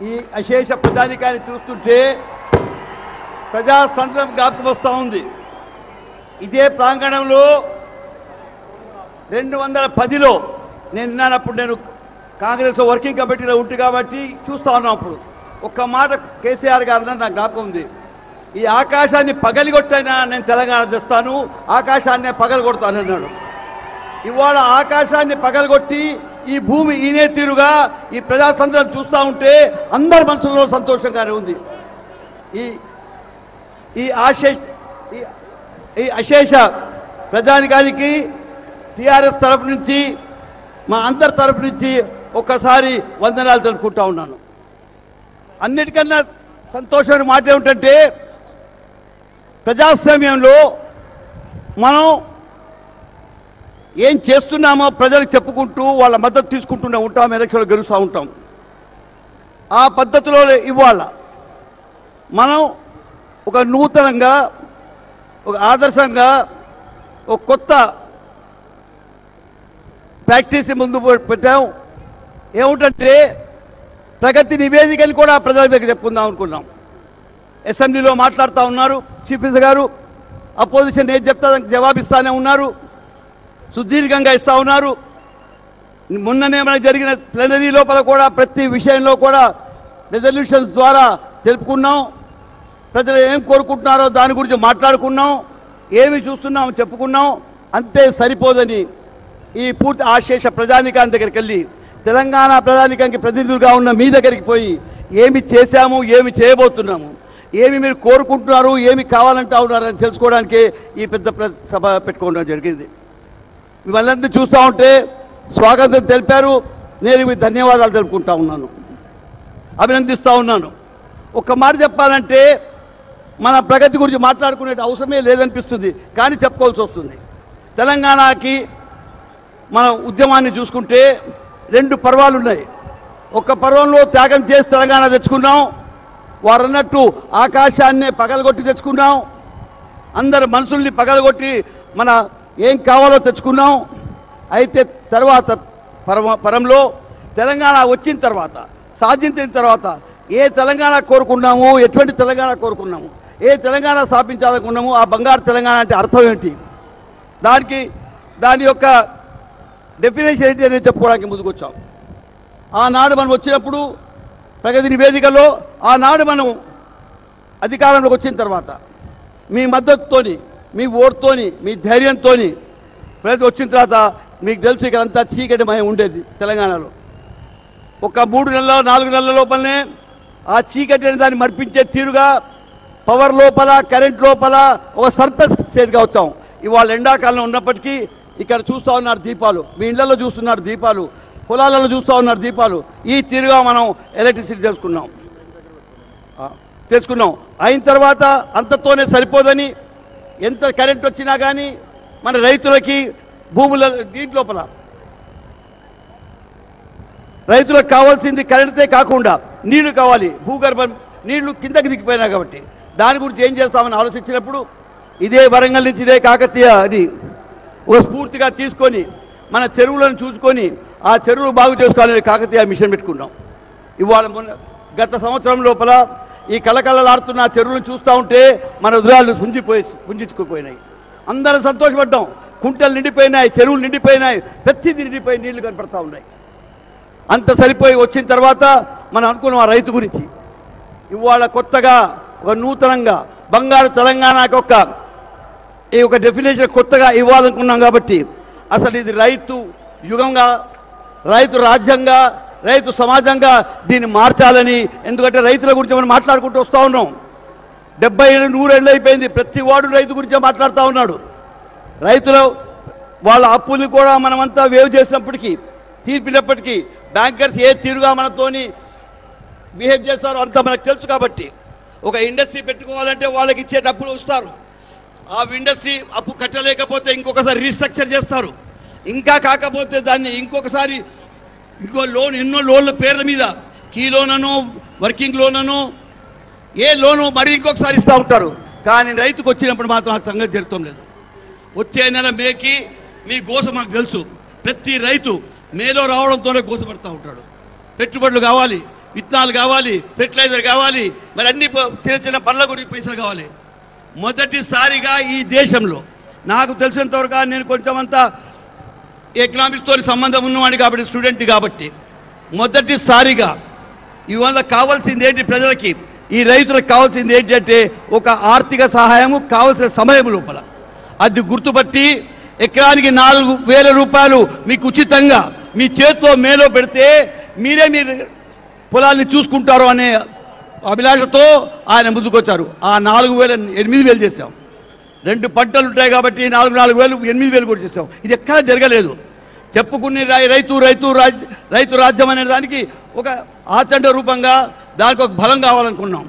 ఈ అశేష ప్రజానికాన్ని చూస్తుంటే ప్రజాతంత్రం జ్ఞాపకం వస్తూ ఉంది. ఇదే ప్రాంగణంలో 2010లో నేను విన్నానప్పుడు, నేను కాంగ్రెస్ వర్కింగ్ కమిటీలో ఉంటే కాబట్టి చూస్తూ ఉన్నాం. అప్పుడు ఒక్క మాట కేసీఆర్ గారు నాకు జ్ఞాపకం ఉంది, ఈ ఆకాశాన్ని పగలగొట్టైనా నేను తెలంగాణ తెస్తాను, ఆకాశాన్ని పగలగొడతాను అన్నాడు. ఇవాళ ఆకాశాన్ని పగలగొట్టి ఈ భూమి ఈనే తీరుగా ఈ ప్రజాతంత్రం చూస్తూ ఉంటే అందరి మనసులో సంతోషంగానే ఉంది. ఈ అశేష ప్రజానికానికి టీఆర్ఎస్ తరఫు నుంచి, మా అందరి తరఫు నుంచి ఒక్కసారి వందనాలు తెలుపుకుంటా ఉన్నాను. అన్నిటికన్నా సంతోషమైన మాట ఏమిటంటే, ప్రజాస్వామ్యంలో మనం ఏం చేస్తున్నామో ప్రజలకు చెప్పుకుంటూ వాళ్ళ మద్దతు తీసుకుంటూనే ఉంటాం, ఎలక్షన్లో గెలుస్తూ ఉంటాం. ఆ పద్ధతిలో ఇవాళ మనం ఒక నూతనంగా, ఒక ఆదర్శంగా, ఒక కొత్త ప్రాక్టీస్ ముందు పెట్టాం. ఏమిటంటే, ప్రగతి నివేదికని కూడా ప్రజల దగ్గర చెప్పుకుందాం అనుకున్నాం. అసెంబ్లీలో మాట్లాడుతూ ఉన్నారు చీఫ్ మినిస్టర్ గారు, అపోజిషన్ ఏం చెప్తాదని జవాబిస్తానే ఉన్నారు, సుదీర్ఘంగా ఇస్తూ ఉన్నారు. మొన్ననే మనకు జరిగిన ప్లెనరీ లోపల కూడా ప్రతి విషయంలో కూడా రెజల్యూషన్స్ ద్వారా తెలుపుకున్నాం. ప్రజలు ఏం కోరుకుంటున్నారో దాని గురించి మాట్లాడుకున్నాం, ఏమి చూస్తున్నామో చెప్పుకున్నాం. అంతే సరిపోదని ఈ పూర్తి ఆశేష ప్రజానికాని దగ్గరికి వెళ్ళి, తెలంగాణ ప్రజానికానికి ప్రతినిధులుగా ఉన్న మీ దగ్గరికి పోయి ఏమి చేశాము, ఏమి చేయబోతున్నాము, ఏమి మీరు కోరుకుంటున్నారు, ఏమి కావాలంటా ఉన్నారని తెలుసుకోవడానికి ఈ పెద్ద సభ పెట్టుకోవడం జరిగింది. మిమ్మల్ని చూస్తూ ఉంటే స్వాగతం తెలిపారు, నేను మీకు ధన్యవాదాలు తెలుపుకుంటా ఉన్నాను, అభినందిస్తూ ఉన్నాను. ఒక్క మాట చెప్పాలంటే, మన ప్రగతి గురించి మాట్లాడుకునే అవసరమే లేదనిపిస్తుంది, కానీ చెప్పుకోవాల్సి వస్తుంది. తెలంగాణకి మన ఉద్యమాన్ని చూసుకుంటే 2 పర్వాలు ఉన్నాయి. ఒక పర్వంలో త్యాగం చేసి తెలంగాణ తెచ్చుకున్నాం, వారన్నట్టు ఆకాశాన్నే పగలగొట్టి తెచ్చుకున్నాం, అందరి మనసుల్ని పగలగొట్టి మన ఏం కావాలో తెచ్చుకున్నాం. అయితే తర్వాత పరంలో తెలంగాణ వచ్చిన తర్వాత, సాధించిన తర్వాత ఏ తెలంగాణ కోరుకున్నాము, ఎటువంటి తెలంగాణ కోరుకున్నాము, ఏ తెలంగాణ స్థాపించాలనుకున్నాము, ఆ బంగారు తెలంగాణ అంటే అర్థం ఏంటి, దాని యొక్క డెఫినేషన్ ఏంటి అనేది చెప్పుకోవడానికి ముందుకు వచ్చాం. ఆనాడు మనం వచ్చినప్పుడు ప్రగతి నివేదికలో, ఆనాడు మనం అధికారంలోకి వచ్చిన తర్వాత మీ మద్దతుతోని, మీ ఓటుతోని, మీ ధైర్యంతో ప్రగతి వచ్చిన తర్వాత మీకు తెలుసు ఇక్కడ అంతా చీకటిమయం ఉండేది తెలంగాణలో. ఒక 3 నెలల 4 నెలల లోపలనే ఆ చీకటి అనే దాన్ని మర్పించే తీరుగా పవర్ లోపల, కరెంట్ లోపల ఒక సర్ప్లస్ స్టేట్గా వచ్చాం. ఇవాళ ఎండాకాలం ఉన్నప్పటికీ ఇక్కడ చూస్తూ ఉన్నారు దీపాలు, మీ ఇళ్లలో చూస్తున్నారు దీపాలు, పొలాలలో చూస్తూ ఉన్నారు దీపాలు. ఈ తీరుగా మనం ఎలక్ట్రిసిటీ చేసుకున్నాం. అయిన తర్వాత అంతతోనే సరిపోదని, ఎంత కరెంట్ వచ్చినా కానీ మన రైతులకి భూముల దీంట్లోపల రైతులకు కావాల్సింది కరెంటే కాకుండా నీళ్లు కావాలి, భూగర్భం నీళ్లు కిందకి దిగిపోయినా కాబట్టి దాని గురించి ఏం చేస్తామని ఆలోచించినప్పుడు ఇదే వరంగల్ నుంచి, ఇదే కాకతీయ అని ఒక స్ఫూర్తిగా తీసుకొని మన చెరువులను చూసుకొని ఆ చెరువులు బాగు చేసుకోవాలని కాకతీయ మిషన్ పెట్టుకున్నాం. ఇవాళ గత సంవత్సరం లోపల ఈ కళకళలాడుతున్న చెరువులను చూస్తూ ఉంటే మన హృదయాలు పుంజించుకుపోయినాయి. అందరం సంతోషపడ్డాం, కుంటలు నిండిపోయినాయి, చెరువులు నిండిపోయినాయి, ప్రతిదీ నిండిపోయి నీళ్లు కనపడతా ఉన్నాయి. అంత సరిపోయి వచ్చిన తర్వాత మనం అనుకున్నాం ఆ రైతు గురించి. ఇవాళ కొత్తగా ఒక నూతనంగా బంగారు తెలంగాణకు ఒక డెఫినేషన్ కొత్తగా ఇవ్వాలనుకున్నాం. కాబట్టి అసలు ఇది రైతు యుగంగా, రైతు రాజ్యంగా, రైతు సమాజంగా దీన్ని మార్చాలని. ఎందుకంటే రైతుల గురించి మనం మాట్లాడుకుంటూ వస్తూ ఉన్నాం. 70 ఏళ్ళు 100 ఏళ్ళు అయిపోయింది, ప్రతి వాడు రైతు గురించే మాట్లాడుతూ ఉన్నాడు. రైతులు వాళ్ళ అప్పుల్ని కూడా మనమంతా వేవ్ చేసినప్పటికీ, తీర్పినప్పటికీ బ్యాంకర్స్ ఏ తీరుగా మనతోని బిహేవ్ చేస్తారో అంత మనకు తెలుసు. కాబట్టి ఒక ఇండస్ట్రీ పెట్టుకోవాలంటే వాళ్ళకి ఇచ్చే డబ్బులు వస్తారు, ఆ ఇండస్ట్రీ అప్పు కట్టలేకపోతే ఇంకొకసారి రీస్ట్రక్చర్ చేస్తారు, ఇంకా కాకపోతే దాన్ని ఇంకొకసారి ఇంకో లోన్, ఎన్నో లోన్ల పేర్ల మీద కీ లోన్ అను, వర్కింగ్ లోన్ అను, ఏ లోను మరి ఇంకొకసారి ఇస్తూ ఉంటారు. కానీ రైతుకు వచ్చినప్పుడు మాత్రం ఆ సంగతి జరుగుతాం లేదు. వచ్చే నెల మేకి మీ గోస మాకు తెలుసు. ప్రతి రైతు మేలో రావడంతోనే గోసపడుతూ ఉంటాడు. పెట్టుబడులు కావాలి, విత్తనాలు కావాలి, ఫెర్టిలైజర్ కావాలి, మరి అన్ని చిన్న చిన్న పనుల గురించి పైసలు కావాలి. మొదటిసారిగా ఈ దేశంలో నాకు తెలిసినంతవరకు నేను కొంచెం అంతా ఎకనామిక్స్తో సంబంధం ఉన్నవాడిని కాబట్టి, స్టూడెంట్ కాబట్టి, మొదటిసారిగా ఇవాళ కావాల్సింది ఏంటి ప్రజలకి, ఈ రైతులకు కావాల్సింది ఏంటంటే ఒక ఆర్థిక సహాయము కావాల్సిన సమయం లోపల అది గుర్తుపట్టి ఎకరానికి 4,000 రూపాయలు మీకు ఉచితంగా మీ చేతిలో మేలో పెడితే మీరే మీరు పొలాన్ని చూసుకుంటారు అనే అభిలాషతో ఆయన ముందుకొచ్చారు. ఆ 4,000 8,000 చేశాం. 2 పంటలు ఉంటాయి కాబట్టి 4,000 8,000 కూడా చేశాం. ఇది ఎక్కడా జరగలేదు. చెప్పుకుని రైతు రాజ్యం అనే దానికి ఒక ఆచండ రూపంగా దానికి ఒక బలం కావాలనుకున్నాం.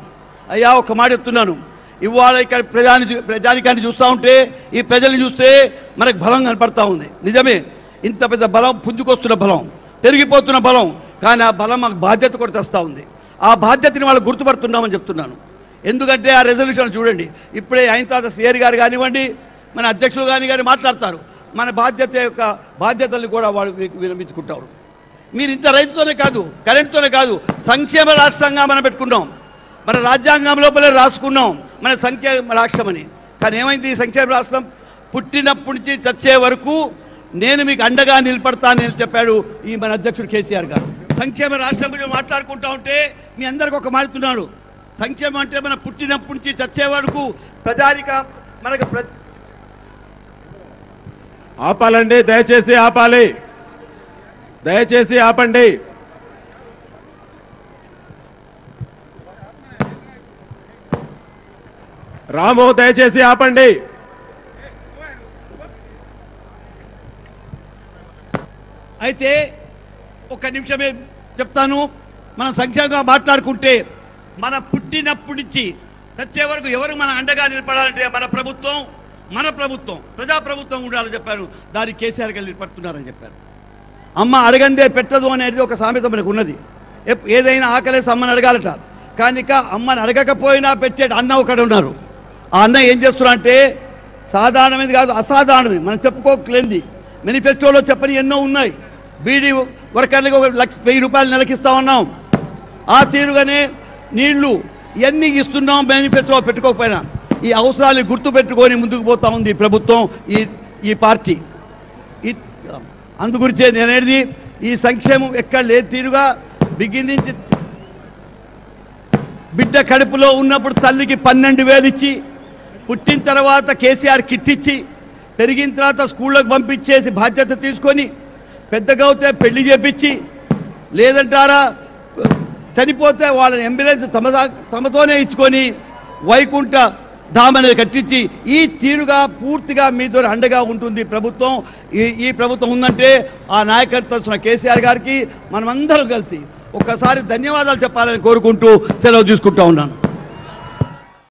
అయ్యా ఒక మాట చెప్తున్నాను, ఇవాళ ఇక్కడ ప్రజానికాన్ని చూస్తూ ఉంటే, ఈ ప్రజల్ని చూస్తే మనకు బలం కనపడతా ఉంది. నిజమే, ఇంత పెద్ద బలం, పుంజుకొస్తున్న బలం, పెరిగిపోతున్న బలం, కానీ ఆ బలం మాకు బాధ్యత కూడా తెస్తూ ఉంది. ఆ బాధ్యతని వాళ్ళు గుర్తుపడుతున్నామని చెప్తున్నాను. ఎందుకంటే ఆ రెజల్యూషన్ చూడండి, ఇప్పుడే అయిన తర్వాత సిఆర్ గారు కానివ్వండి, మన అధ్యక్షులు కానీ మాట్లాడతారు. మన బాధ్యత యొక్క బాధ్యతల్ని కూడా వాళ్ళు విరమించుకుంటారు. మీరు ఇంత రైతుతోనే కాదు, కరెంటుతోనే కాదు, సంక్షేమ రాష్ట్రంగా మనం పెట్టుకున్నాం. మన రాజ్యాంగం లోపలే రాసుకున్నాం మన సంక్షేమ రాష్ట్రం అని. కానీ ఏమైంది ఈ సంక్షేమ రాష్ట్రం? పుట్టినప్పటి నుంచి చచ్చే వరకు నేను మీకు అండగా నిలబడతానని చెప్పాడు ఈ మన అధ్యక్షుడు కేసీఆర్ గారు. సంక్షేమ రాష్ట్రం గురించి మాట్లాడుకుంటా ఉంటే మీ అందరికి ఒక మాడుతున్నాడు. సంక్షేమం అంటే మన పుట్టినప్పటి నుంచి చచ్చే వరకు ప్రజానిక మనకు ఆపాలండి, దయచేసి ఆపాలి, దయచేసి ఆపండి. రాము దయచేసి ఆపండి. అయితే ఒక నిమిషమే చెప్తాను. మనం సంక్షేమంగా మాట్లాడుకుంటే మన పుట్టినప్పటి నుంచి చచ్చే వరకు ఎవరు మన అండగా నిలబడాలంటే మన ప్రభుత్వం ప్రజాప్రభుత్వం ఉండాలని చెప్పారు. దానికి కేసీఆర్ గారు నిలబడుతున్నారని చెప్పారు. అమ్మ అడగందే పెట్టదు అనేది ఒక సామెత మనకు ఉన్నది. ఏదైనా ఆకలేసి అమ్మని అడగాలట, కానీ అమ్మని అడగకపోయినా పెట్టే అన్న ఒకడు ఉన్నారు. ఆ అన్న ఏం చేస్తున్నారంటే సాధారణమైనది కాదు, అసాధారణమైనది, మనం చెప్పుకోలేనిది. మేనిఫెస్టోలో చెప్పని ఎన్నో ఉన్నాయి. బీడీ వర్కర్లకు 1,00,000 రూపాయలు నెలకిస్తా ఉన్నాం. ఆ తీరుగానే నీళ్లు ఇవన్నీ ఇస్తున్నాం మేనిఫెస్టోలో పెట్టుకోకపోయినా. ఈ అవసరాలు గుర్తుపెట్టుకొని ముందుకు పోతా ఉంది ఈ ప్రభుత్వం, ఈ పార్టీ. అందుగురించే నేనేది ఈ సంక్షేమం ఎక్కడ లేదు తీరుగా బిగిన్ నుంచి బిడ్డ కడుపులో ఉన్నప్పుడు తల్లికి 12,000 ఇచ్చి, పుట్టిన తర్వాత కేసీఆర్ కిట్ ఇచ్చి, పెరిగిన తర్వాత స్కూళ్ళకు పంపించేసి బాధ్యత తీసుకొని, పెద్దగా అవుతే పెళ్లి చేపించి, లేదంటారా చనిపోతే వాళ్ళని అంబులెన్స్ తమతోనే ఇచ్చుకొని వైకుంఠ ధామ్ అనేది కట్టించి ఈ తీరుగా పూర్తిగా మీతో అండగా ఉంటుంది ప్రభుత్వం. ఈ ప్రభుత్వం ఉందంటే ఆ నాయకత్వం కేసీఆర్ గారికి మనమందరం కలిసి ఒక్కసారి ధన్యవాదాలు చెప్పాలని కోరుకుంటూ సెలవు తీసుకుంటా ఉన్నాను.